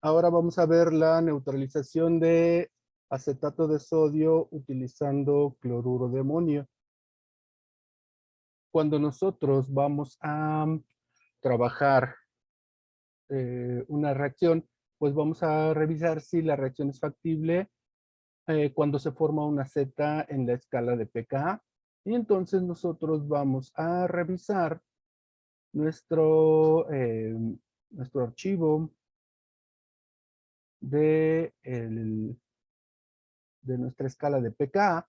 Ahora vamos a ver la neutralización de acetato de sodio utilizando cloruro de amonio. Cuando nosotros vamos a trabajar una reacción, pues vamos a revisar si la reacción es factible cuando se forma una Z en la escala de pKa. Y entonces nosotros vamos a revisar nuestro archivo de, de nuestra escala de pKa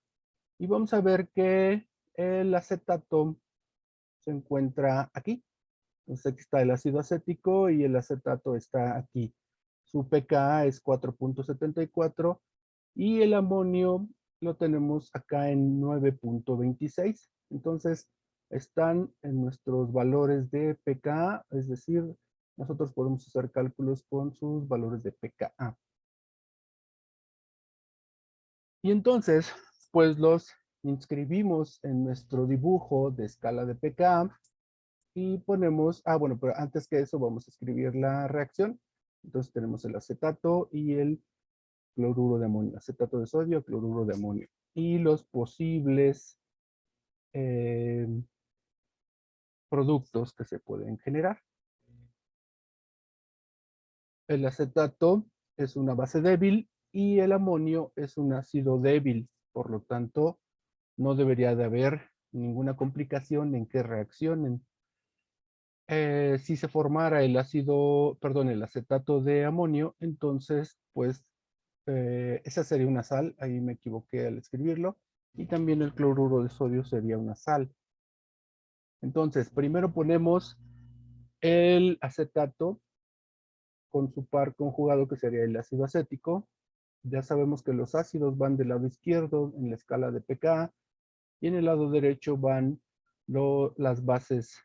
y vamos a ver que el acetato se encuentra aquí. Entonces aquí está el ácido acético y el acetato está aquí. Su pKa es 4.74 y el amonio lo tenemos acá en 9.26. Entonces están en nuestros valores de pKa, es decir, nosotros podemos hacer cálculos con sus valores de pKa. Y entonces, pues los inscribimos en nuestro dibujo de escala de pKa y ponemos, bueno, pero antes que eso vamos a escribir la reacción. Entonces tenemos el acetato y el cloruro de amonio, acetato de sodio, cloruro de amonio. Y los posibles eh, productos que se pueden generar. El acetato es una base débil y el amonio es un ácido débil. Por lo tanto, no debería de haber ninguna complicación en que reaccionen. Si se formara el el acetato de amonio, entonces, pues, esa sería una sal, ahí me equivoqué al escribirlo, y también el cloruro de sodio sería una sal. Entonces, primero ponemos el acetato con su par conjugado, que sería el ácido acético. Ya sabemos que los ácidos van del lado izquierdo en la escala de pKa, y en el lado derecho van las bases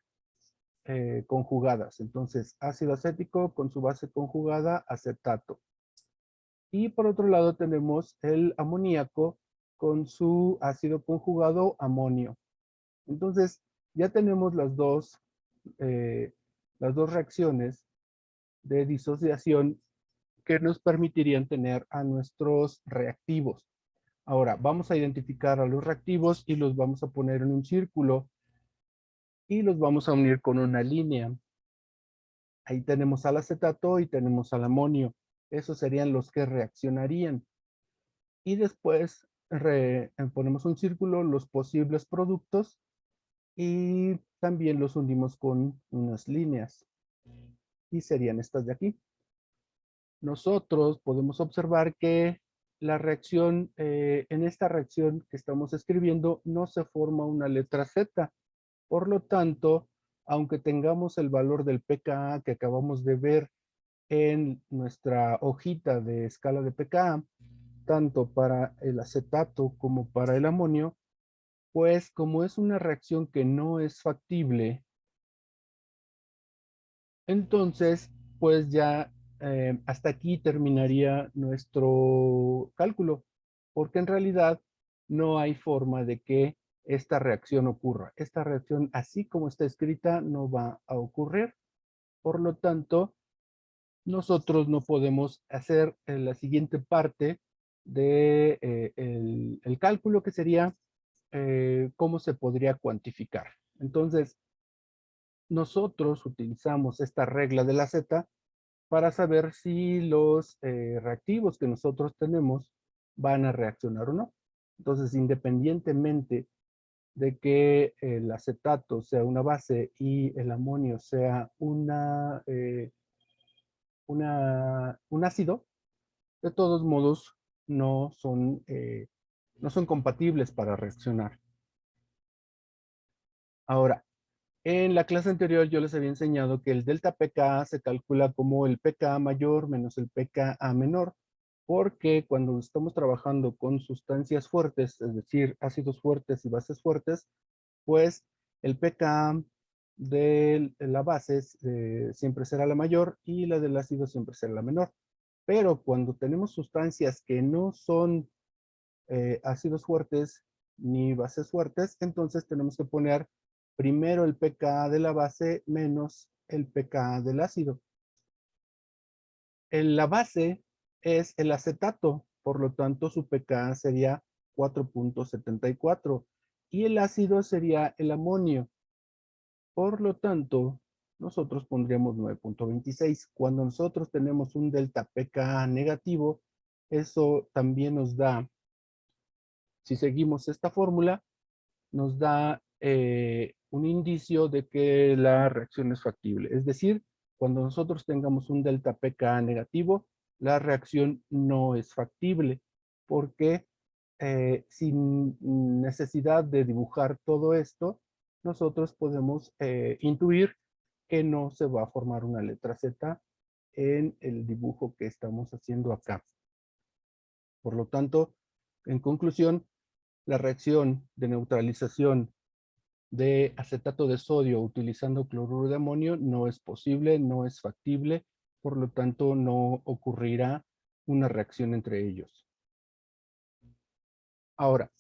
conjugadas. Entonces, ácido acético con su base conjugada, acetato. Y por otro lado tenemos el amoníaco con su ácido conjugado, amonio. Entonces, ya tenemos las dos reacciones de disociación que nos permitirían tener a nuestros reactivos. Ahora, vamos a identificar a los reactivos y los vamos a poner en un círculo y los vamos a unir con una línea. Ahí tenemos al acetato y tenemos al amonio. Esos serían los que reaccionarían. Y después ponemos un círculo, los posibles productos, y también los unimos con unas líneas. Y serían estas de aquí. Nosotros podemos observar que la reacción, en esta reacción que estamos escribiendo, no se forma una letra Z. Por lo tanto, aunque tengamos el valor del pKa que acabamos de ver en nuestra hojita de escala de pKa, tanto para el acetato como para el amonio, pues como es una reacción que no es factible, entonces pues ya hasta aquí terminaría nuestro cálculo, porque en realidad no hay forma de que esta reacción ocurra. Esta reacción, así como está escrita, no va a ocurrir. Por lo tanto, nosotros no podemos hacer la siguiente parte de el cálculo, que sería cómo se podría cuantificar. Entonces, nosotros utilizamos esta regla de la Z para saber si los reactivos que nosotros tenemos van a reaccionar o no. Entonces, independientemente de que el acetato sea una base y el amonio sea un ácido, de todos modos no son compatibles para reaccionar. Ahora, en la clase anterior yo les había enseñado que el delta pKa se calcula como el pKa mayor menos el pKa menor, porque cuando estamos trabajando con sustancias fuertes, es decir, ácidos fuertes y bases fuertes, pues el pKa de la base siempre será la mayor y la del ácido siempre será la menor. Pero cuando tenemos sustancias que no son ácidos fuertes ni bases fuertes, entonces tenemos que poner primero el pKa de la base menos el pKa del ácido. La base es el acetato, por lo tanto su pKa sería 4.74 y el ácido sería el amonio. Por lo tanto, nosotros pondríamos 9.26. Cuando nosotros tenemos un delta pKa negativo, eso también nos da, si seguimos esta fórmula, nos da un indicio de que la reacción es factible. Es decir, cuando nosotros tengamos un delta pKa negativo, la reacción no es factible, porque sin necesidad de dibujar todo esto, nosotros podemos intuir que no se va a formar una letra Z en el dibujo que estamos haciendo acá. Por lo tanto, en conclusión, la reacción de neutralización de acetato de sodio utilizando cloruro de amonio no es posible, no es factible, por lo tanto no ocurrirá una reacción entre ellos. Ahora,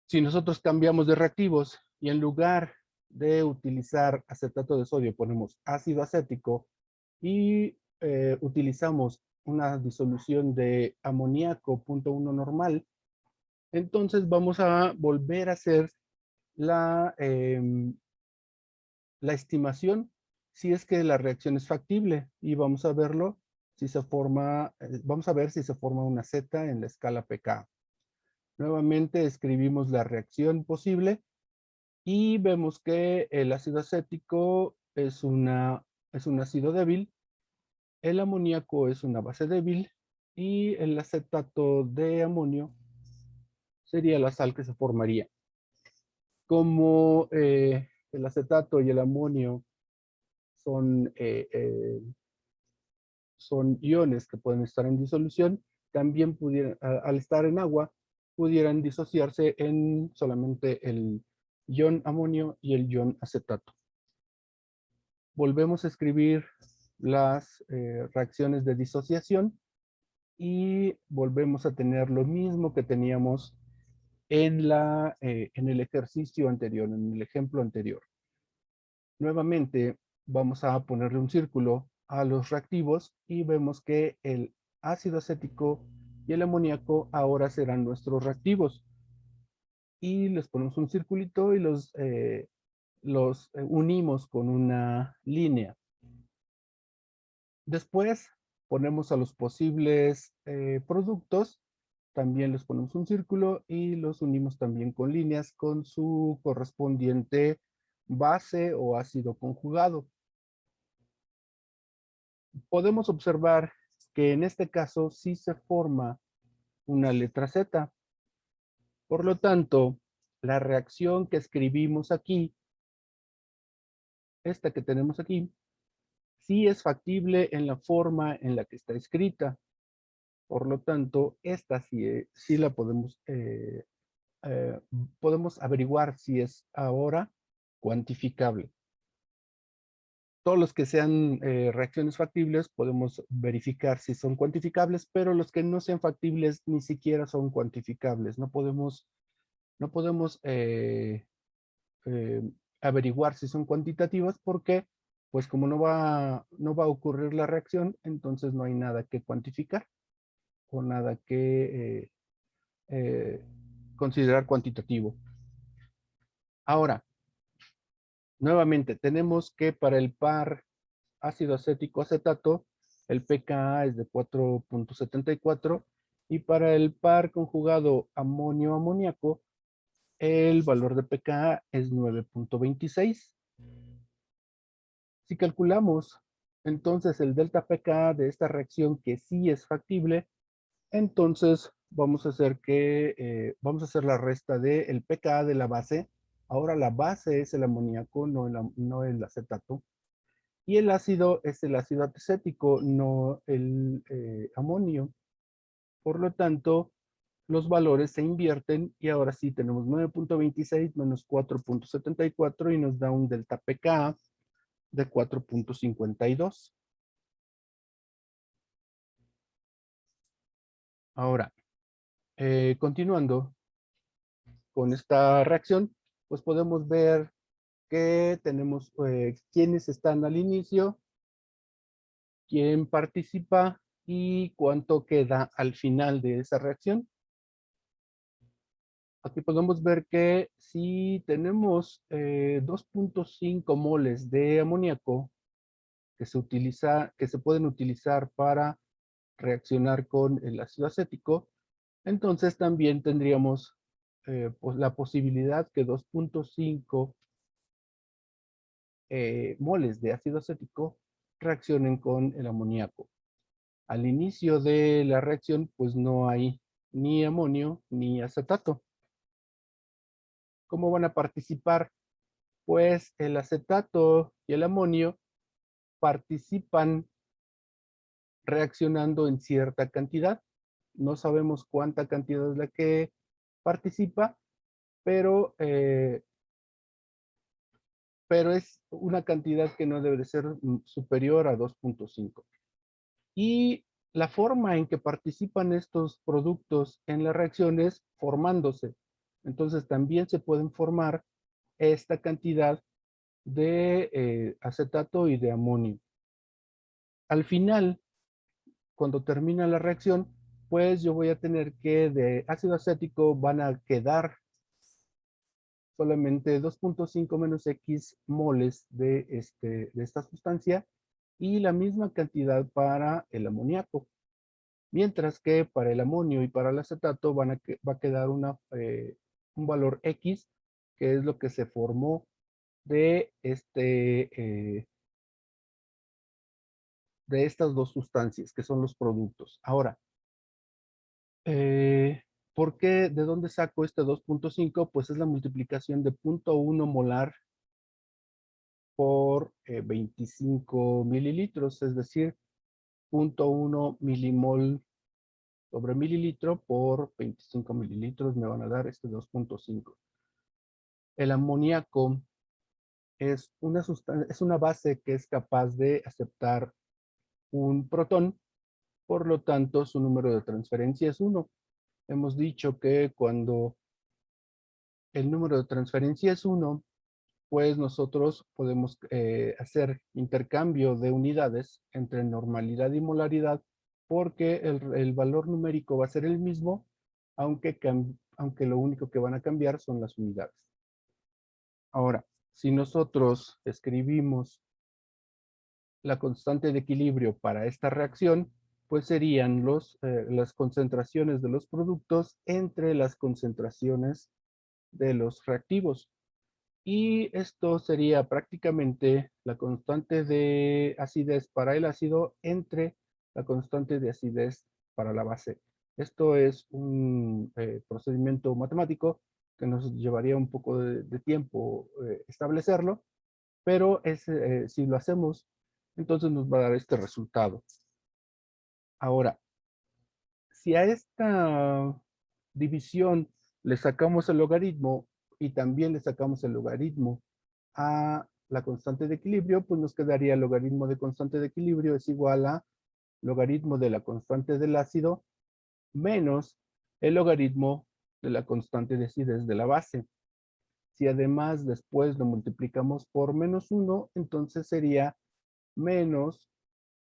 si nosotros cambiamos de reactivos y en lugar de utilizar acetato de sodio ponemos ácido acético y utilizamos una disolución de amoníaco 0.1 normal, entonces vamos a volver a hacer la, la estimación si es que la reacción es factible y vamos a verlo si se forma, vamos a ver si se forma una Z en la escala pK. Nuevamente escribimos la reacción posible y vemos que el ácido acético es un ácido débil, el amoníaco es una base débil y el acetato de amonio sería la sal que se formaría. Como el acetato y el amonio son, son iones que pueden estar en disolución, también pudieran, al estar en agua, pudieran disociarse en solamente el ion amonio y el ion acetato. Volvemos a escribir las reacciones de disociación y volvemos a tener lo mismo que teníamos en el ejercicio anterior, en el ejemplo anterior. Nuevamente vamos a ponerle un círculo a los reactivos y vemos que el ácido acético y el amoníaco ahora serán nuestros reactivos. Y les ponemos un circulito y los unimos con una línea. Después ponemos a los posibles productos, también les ponemos un círculo y los unimos también con líneas con su correspondiente base o ácido conjugado. Podemos observar que en este caso sí se forma una letra Z. Por lo tanto, la reacción que escribimos aquí, esta que tenemos aquí, sí es factible en la forma en la que está escrita. Por lo tanto, esta sí la podemos averiguar si es ahora cuantificable. Todos los que sean reacciones factibles podemos verificar si son cuantificables, pero los que no sean factibles ni siquiera son cuantificables. No podemos eh, averiguar si son cuantitativas porque, pues como no va a ocurrir la reacción, entonces no hay nada que cuantificar o nada que considerar cuantitativo. Ahora, nuevamente, tenemos que para el par ácido acético acetato, el pKa es de 4.74 y para el par conjugado amonio amoníaco, el valor de pKa es 9.26. Si calculamos entonces el delta pKa de esta reacción que sí es factible, entonces vamos a vamos a hacer la resta del pKa de la base. Ahora la base es el amoníaco, no el acetato. Y el ácido es el ácido acético, no el amonio. Por lo tanto, los valores se invierten y ahora sí tenemos 9.26 menos 4.74 y nos da un delta pKa de 4.52. Ahora, continuando con esta reacción, pues podemos ver que tenemos quienes están al inicio quién participa y cuánto queda al final de esa reacción. Aquí podemos ver que si tenemos 2.5 moles de amoníaco que se pueden utilizar para reaccionar con el ácido acético, entonces también tendríamos pues la posibilidad que 2.5 moles de ácido acético reaccionen con el amoníaco. Al inicio de la reacción, pues no hay ni amonio ni acetato. ¿Cómo van a participar? Pues el acetato y el amonio participan reaccionando en cierta cantidad. No sabemos cuánta cantidad es la que participa, pero, pero es una cantidad que no debe de ser superior a 2.5. Y la forma en que participan estos productos en las reacciones formándose. Entonces también se pueden formar esta cantidad de acetato y de amonio. Al final, cuando termina la reacción, pues yo voy a tener que de ácido acético van a quedar solamente 2.5 menos X moles de esta sustancia y la misma cantidad para el amoníaco. Mientras que para el amonio y para el acetato va a quedar un valor X, que es lo que se formó de, de estas dos sustancias, que son los productos. Ahora, ¿por qué? ¿De dónde saco este 2.5? Pues es la multiplicación de 0.1 molar por 25 mililitros, es decir, 0.1 milimol sobre mililitro por 25 mililitros me van a dar este 2.5. El amoníaco es una base que es capaz de aceptar un protón, por lo tanto su número de transferencia es 1. Hemos dicho que cuando el número de transferencia es 1, pues nosotros podemos hacer intercambio de unidades entre normalidad y molaridad porque el valor numérico va a ser el mismo, aunque lo único que van a cambiar son las unidades. Ahora, si nosotros escribimos la constante de equilibrio para esta reacción, pues serían las concentraciones de los productos entre las concentraciones de los reactivos. Y esto sería prácticamente la constante de acidez para el ácido entre la constante de acidez para la base. Esto es un procedimiento matemático que nos llevaría un poco de tiempo establecerlo, pero si lo hacemos, entonces nos va a dar este resultado. Ahora, si a esta división le sacamos el logaritmo y también le sacamos el logaritmo a la constante de equilibrio, pues nos quedaría el logaritmo de constante de equilibrio es igual a logaritmo de la constante del ácido menos el logaritmo de la constante de acidez de la base. Si además después lo multiplicamos por menos 1, entonces sería menos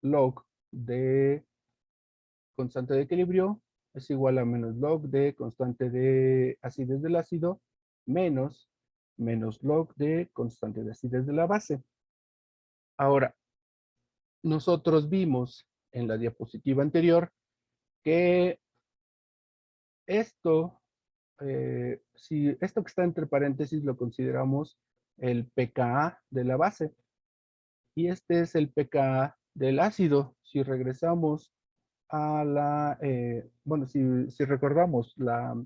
log de constante de equilibrio es igual a menos log de constante de acidez del ácido menos log de constante de acidez de la base. Ahora, nosotros vimos en la diapositiva anterior que esto, si esto que está entre paréntesis lo consideramos el pKa de la base y este es el pKa del ácido. Si regresamos a bueno, si recordamos la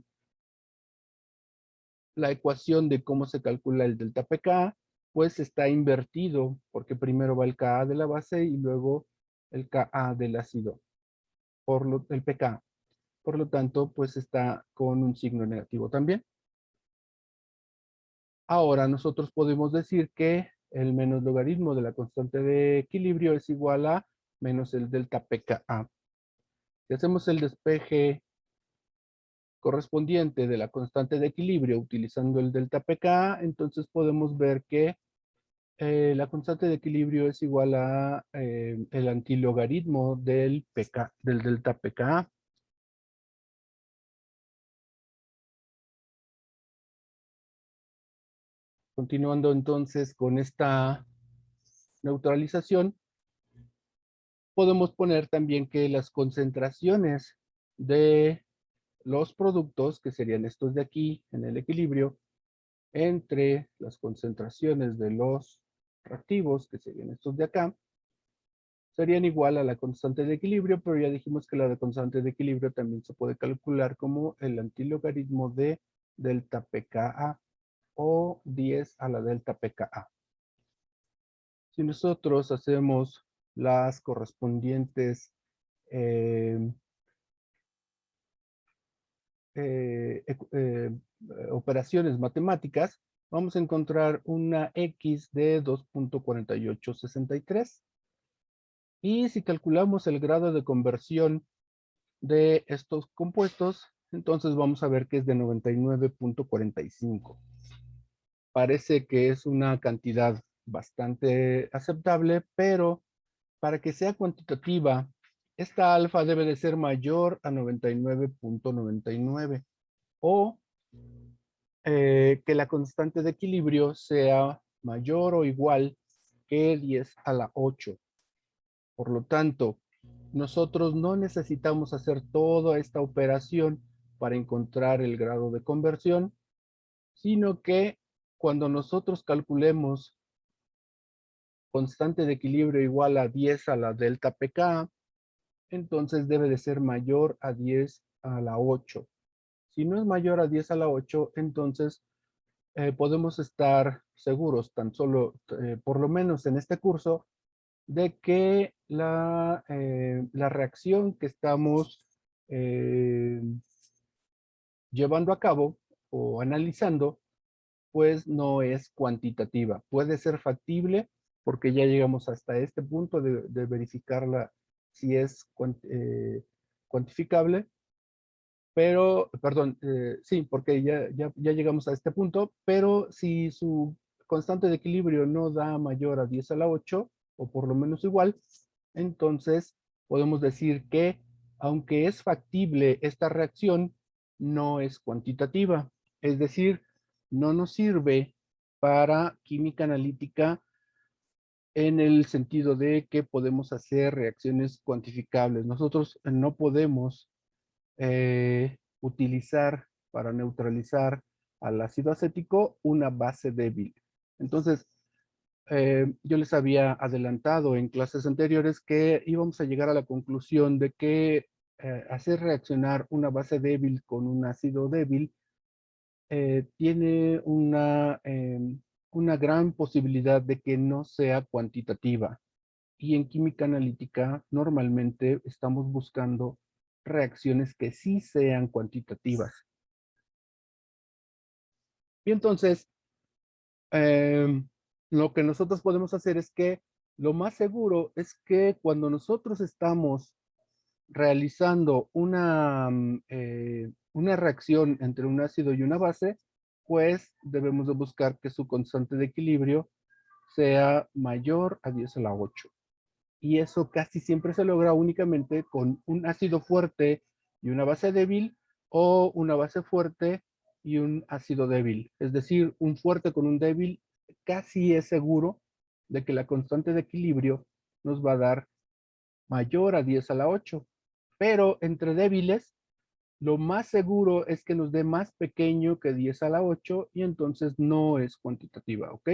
ecuación de cómo se calcula el delta pKa, pues está invertido, porque primero va el Ka de la base y luego el Ka del ácido, el pKa. Por lo tanto, pues está con un signo negativo también. Ahora nosotros podemos decir que el menos logaritmo de la constante de equilibrio es igual a menos el delta pKa. Si hacemos el despeje correspondiente de la constante de equilibrio utilizando el delta pKa, entonces podemos ver que La constante de equilibrio es igual a el antilogaritmo del delta pKa. Continuando entonces con esta neutralización, podemos poner también que las concentraciones de los productos, que serían estos de aquí en el equilibrio, entre las concentraciones de los reactivos, que serían estos de acá, serían igual a la constante de equilibrio, pero ya dijimos que la de constante de equilibrio también se puede calcular como el antilogaritmo de delta pKa o 10 a la delta pKa. Si nosotros hacemos las correspondientes eh, operaciones matemáticas, vamos a encontrar una X de 2.4863. Y si calculamos el grado de conversión de estos compuestos, entonces vamos a ver que es de 99.45. Parece que es una cantidad bastante aceptable, pero para que sea cuantitativa, esta alfa debe de ser mayor a 99.99 o que la constante de equilibrio sea mayor o igual que 10 a la 8. Por lo tanto, nosotros no necesitamos hacer toda esta operación para encontrar el grado de conversión, sino que cuando nosotros calculemos constante de equilibrio igual a 10 a la delta pK, entonces debe de ser mayor a 10 a la 8. Si no es mayor a 10 a la 8, entonces podemos estar seguros, tan solo, por lo menos en este curso, de que la reacción que estamos eh, llevando a cabo o analizando, pues no es cuantitativa. Puede ser factible porque ya llegamos hasta este punto de verificarla si es cuantificable, pero, perdón, sí, porque ya llegamos a este punto, pero si su constante de equilibrio no da mayor a 10 a la 8, o por lo menos igual, entonces podemos decir que, aunque es factible esta reacción, no es cuantitativa. Es decir, no nos sirve para química analítica en el sentido de que podemos hacer reacciones cuantificables. Nosotros no podemos utilizar para neutralizar al ácido acético una base débil. Entonces, yo les había adelantado en clases anteriores que íbamos a llegar a la conclusión de que hacer reaccionar una base débil con un ácido débil tiene una gran posibilidad de que no sea cuantitativa. Y en química analítica normalmente estamos buscando reacciones que sí sean cuantitativas. Y entonces, lo que nosotros podemos hacer es que lo más seguro es que cuando nosotros estamos realizando una reacción entre un ácido y una base, pues debemos de buscar que su constante de equilibrio sea mayor a 10 a la 8. Y eso casi siempre se logra únicamente con un ácido fuerte y una base débil, o una base fuerte y un ácido débil. Es decir, un fuerte con un débil casi es seguro de que la constante de equilibrio nos va a dar mayor a 10 a la 8. Pero entre débiles, lo más seguro es que nos dé más pequeño que 10 a la 8 y entonces no es cuantitativa, ¿ok?